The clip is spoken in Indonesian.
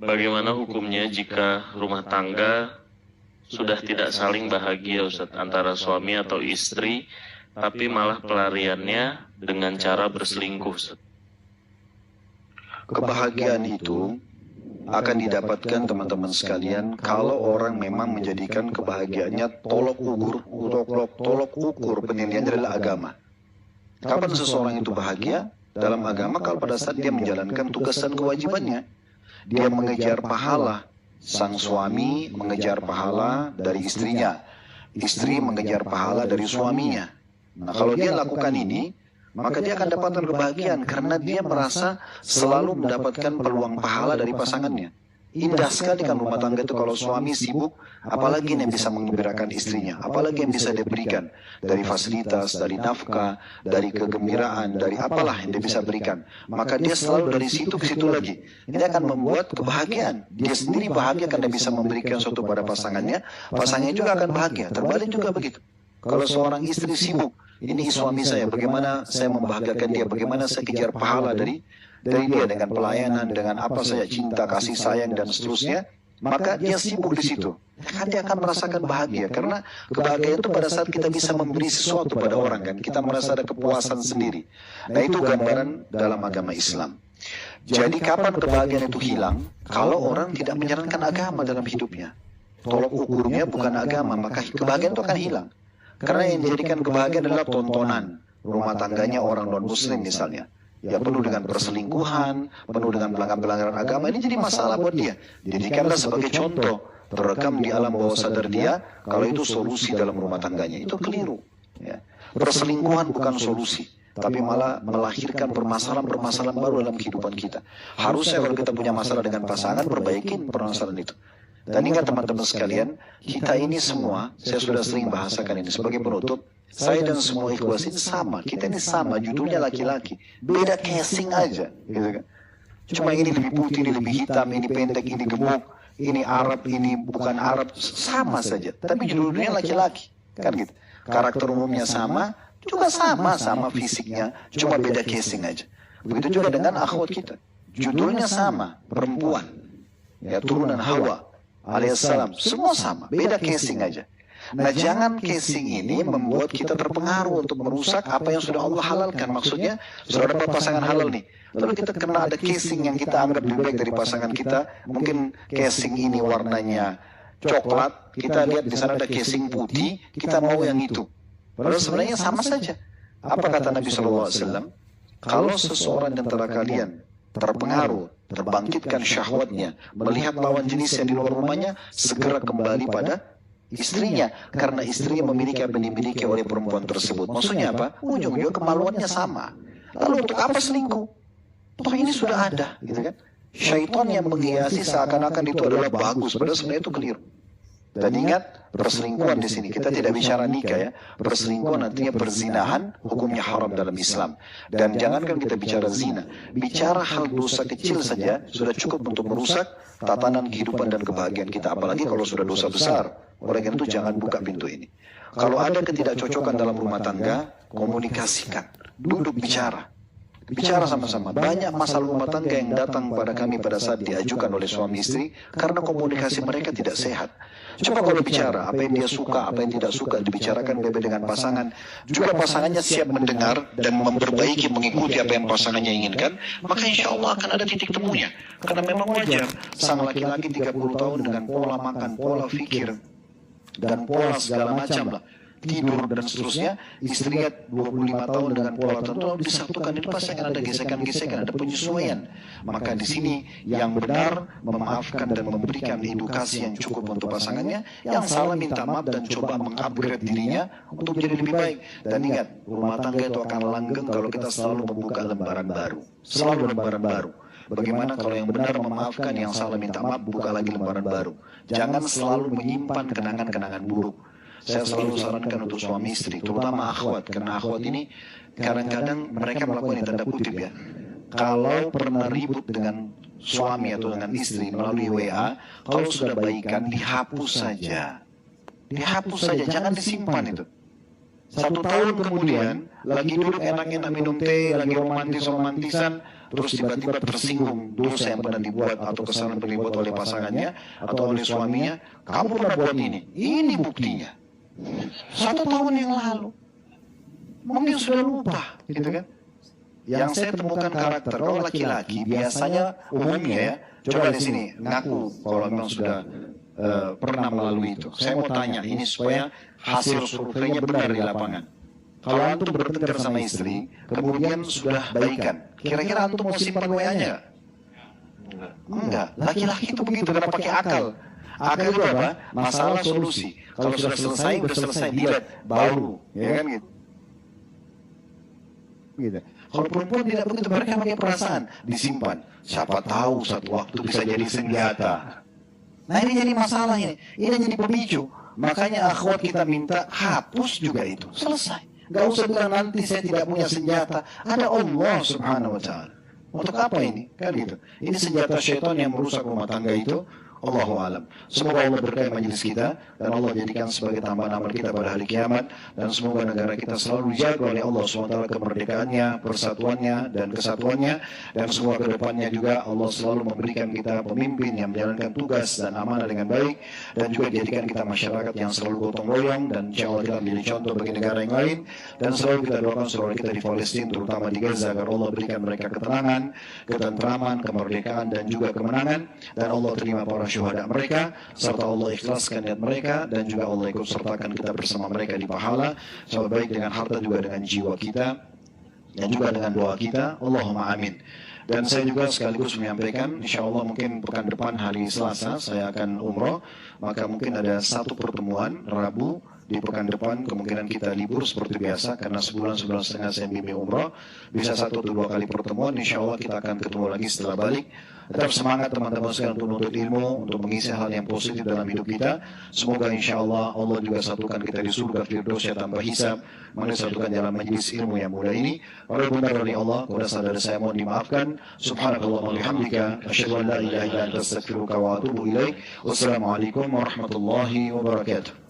Bagaimana hukumnya jika rumah tangga sudah tidak saling bahagia, Ustaz, antara suami atau istri, tapi malah pelariannya dengan cara berselingkuh, Ustaz? Kebahagiaan itu akan didapatkan teman-teman sekalian kalau orang memang menjadikan kebahagiaannya tolok ukur penilaiannya adalah agama. Kapan seseorang itu bahagia? Dalam agama kalau pada saat dia menjalankan tugas dan kewajibannya. Dia mengejar pahala. Sang suami mengejar pahala dari istrinya. Istri mengejar pahala dari suaminya. Nah, kalau dia lakukan ini, maka dia akan dapatkan kebahagiaan karena dia merasa selalu mendapatkan peluang pahala dari pasangannya. Indah sekali kan rumah tangga itu kalau suami sibuk, apalagi yang bisa mengembirakan istrinya, apalagi yang bisa dia berikan dari fasilitas, dari nafkah, dari kegembiraan, dari apalah yang dia bisa berikan. Maka dia selalu dari situ ke situ lagi. Ini akan membuat kebahagiaan. Dia sendiri bahagia karena bisa memberikan sesuatu pada pasangannya, pasangannya juga akan bahagia. Terbalik juga begitu. Kalau seorang istri sibuk, ini suami saya, bagaimana saya membahagiakan dia, bagaimana saya kejar pahala dari dia dengan pelayanan, dengan apa saja, cinta, kasih sayang, dan seterusnya, maka dia sibuk di situ. Kan dia akan merasakan bahagia, karena kebahagiaan itu pada saat kita bisa memberi sesuatu pada orang, kan kita merasa ada kepuasan sendiri. Nah, itu gambaran dalam agama Islam. Jadi kapan kebahagiaan itu hilang? Kalau orang tidak menjalankan agama dalam hidupnya. Tolok ukurnya bukan agama, maka kebahagiaan itu akan hilang. Karena yang dijadikan kebahagiaan adalah tontonan rumah tangganya orang non-muslim misalnya. Ya penuh dengan perselingkuhan, penuh dengan pelanggaran agama, ini jadi masalah buat dia. Jadikanlah sebagai contoh, terekam di alam bawah sadar dia, kalau itu solusi dalam rumah tangganya. Itu keliru. Ya. Perselingkuhan bukan solusi, tapi malah melahirkan permasalahan-permasalahan baru dalam kehidupan kita. Harusnya kalau kita punya masalah dengan pasangan, perbaikin permasalahan itu. Dan ingat teman-teman sekalian, kita ini semua, saya sudah sering bahasakan ini sebagai penutup, saya dan semua ikhwas ini sama. Kita ini sama, judulnya laki-laki. Beda casing aja. Gitu kan. Cuma ini lebih putih, ini lebih hitam, ini pendek, ini gemuk, ini Arab, ini bukan Arab. Sama saja. Tapi judulnya laki-laki. Kan gitu. Karakter umumnya sama, juga sama fisiknya. Cuma beda casing aja. Begitu juga dengan akhwat kita. Judulnya sama, perempuan. Ya, turunan Hawa alaihissalam. Semua sama, beda casing aja. Nah, jangan casing ini membuat kita terpengaruh untuk merusak apa yang sudah Allah halalkan. Maksudnya, sudah dapat pasangan halal nih. Lalu kita kena ada casing yang kita anggap lebih baik dari pasangan kita. Mungkin casing ini warnanya coklat. Kita lihat di sana ada casing putih. Kita mau yang itu. Padahal sebenarnya sama saja. Apa kata Nabi SAW? Kalau seseorang di antara kalian terpengaruh, terbangkitkan syahwatnya, melihat lawan jenis yang di luar rumahnya, segera kembali pada istrinya, karena istrinya memiliki apa yang dimiliki oleh perempuan tersebut. Maksudnya apa? Ujung-ujung kemaluannya sama. Lalu untuk apa selingkuh? Toh ini sudah ada, gitu kan? Syaitan yang menghiasi seakan-akan itu adalah bagus, padahal sebenarnya itu keliru. Dan ingat, perselingkuhan di sini kita tidak bicara nikah ya. Perselingkuhan artinya perzinahan, hukumnya haram dalam Islam. Dan jangankan kita bicara zina, bicara hal dosa kecil saja sudah cukup untuk merusak tatanan kehidupan dan kebahagiaan kita. Apalagi kalau sudah dosa besar. Oleh karena itu jangan buka pintu ini. Kalau ada ketidakcocokan dalam rumah tangga, komunikasikan, duduk bicara. Bicara sama-sama. Banyak masalah rumah tangga yang datang pada kami pada saat diajukan oleh suami istri karena komunikasi mereka tidak sehat. Coba kalau bicara, apa yang dia suka, apa yang tidak suka, dibicarakan bebek dengan pasangan. Juga pasangannya siap mendengar dan memperbaiki, mengikuti apa yang pasangannya inginkan. Maka insya Allah akan ada titik temunya. Karena memang wajar, sang laki-laki 30 tahun dengan pola makan, pola fikir, dan pola segala macam lah. Tidur dan seterusnya, istrinya 25 tahun dengan pola tertentu, lalu disatukan, itu pasti akan ada gesekan-gesekan, ada penyesuaian. Maka di sini yang benar memaafkan dan memberikan edukasi yang cukup untuk pasangannya, yang salah minta maaf dan coba mengupgrade dirinya untuk menjadi lebih baik. Dan ingat, rumah tangga itu akan langgeng kalau kita selalu membuka lembaran baru, selalu lembaran baru. Bagaimana kalau yang benar memaafkan, yang salah minta maaf, buka lagi lembaran baru. Jangan selalu menyimpan kenangan-kenangan buruk. Saya selalu sarankan untuk suami istri, terutama akhwat, karena akhwat ini kadang-kadang mereka melakukan yang tanda kutip ya. Kalau pernah ribut dengan suami atau dengan istri melalui WA, kalau sudah baikan, dihapus saja. Dihapus saja, jangan disimpan itu. 1 tahun kemudian, lagi duduk enak-enak minum teh, lagi romantis-romantisan, terus tiba-tiba tersinggung dosa yang pernah dibuat atau kesalahan yang dibuat oleh pasangannya atau oleh suaminya, kamu pernah buat ini buktinya 1 tahun yang lalu, mungkin sudah lupa, gitu kan? Yang saya temukan karakter kalau laki-laki biasanya umumnya ya, coba di sini ngaku kalau memang sudah pernah melalui itu. Saya mau tanya ini supaya hasil surveinya benar di lapangan. Kalau antum bertengkar sama istri, kemudian sudah baikan, kira-kira antum mau simpan WA-nya? Enggak. Laki-laki itu begitu, karena pakai akal. Akal itu apa? Masalah solusi. Kalau sudah selesai, udah selesai, delete, baru, ya kan gitu. Gitu. Kalau perempuan tidak begitu, mereka pakai perasaan, disimpan. Siapa tahu satu waktu bisa jadi senjata. Nah ini jadi masalah ini jadi pemicu. Makanya akhwat kita minta hapus juga itu, selesai. Gak usah bilang nanti saya tidak punya senjata. Ada Allah subhanahu wa ta'ala. Untuk apa ini? Kan gitu. Ini senjata syaitan yang merusak rumah tangga itu. Allahu alam. Semoga Allah berkahi majelis kita dan Allah jadikan sebagai tambahan amal kita pada hari kiamat, dan semoga negara kita selalu dijaga oleh Allah SWT kemerdekaannya, persatuannya dan kesatuannya, dan semua kedepannya juga Allah selalu memberikan kita pemimpin yang menjalankan tugas dan amanah dengan baik, dan juga jadikan kita masyarakat yang selalu gotong royong, dan insya Allah kita menjadi contoh bagi negara yang lain. Dan selalu kita doakan saudara kita di Palestina, terutama di Gaza, agar Allah berikan mereka ketenangan, ketentraman, kemerdekaan dan juga kemenangan, dan Allah terima para syuhada mereka, serta Allah ikhlaskan niat mereka, dan juga Allah ikut sertakan kita bersama mereka di pahala, sama baik dengan harta juga dengan jiwa kita, dan juga dengan doa kita. Allahumma amin. Dan saya juga sekaligus menyampaikan, insya Allah mungkin pekan depan hari Selasa saya akan umroh, maka mungkin ada 1 pertemuan Rabu di pekan depan, kemungkinan kita libur seperti biasa karena sebulan setengah saya bimbing umroh, bisa 1 atau 2 kali pertemuan. Insya Allah kita akan ketemu lagi setelah balik. Tetap semangat teman-teman sekalian untuk menuntut ilmu, untuk mengisi hal yang positif dalam hidup kita. Semoga insya Allah Allah juga satukan kita di surga Firdausnya tanpa hisab, disatukan dalam majelis ilmu yang mulia ini. Kalau benar dari Allah, kalau saudara saya mohon dimaafkan. Subhanakallah wa bihamdika, asyhadu an la ilaha illa anta astaghfiruka wa atubu ilaik. Wassalamualaikum warahmatullahi wabarakatuh.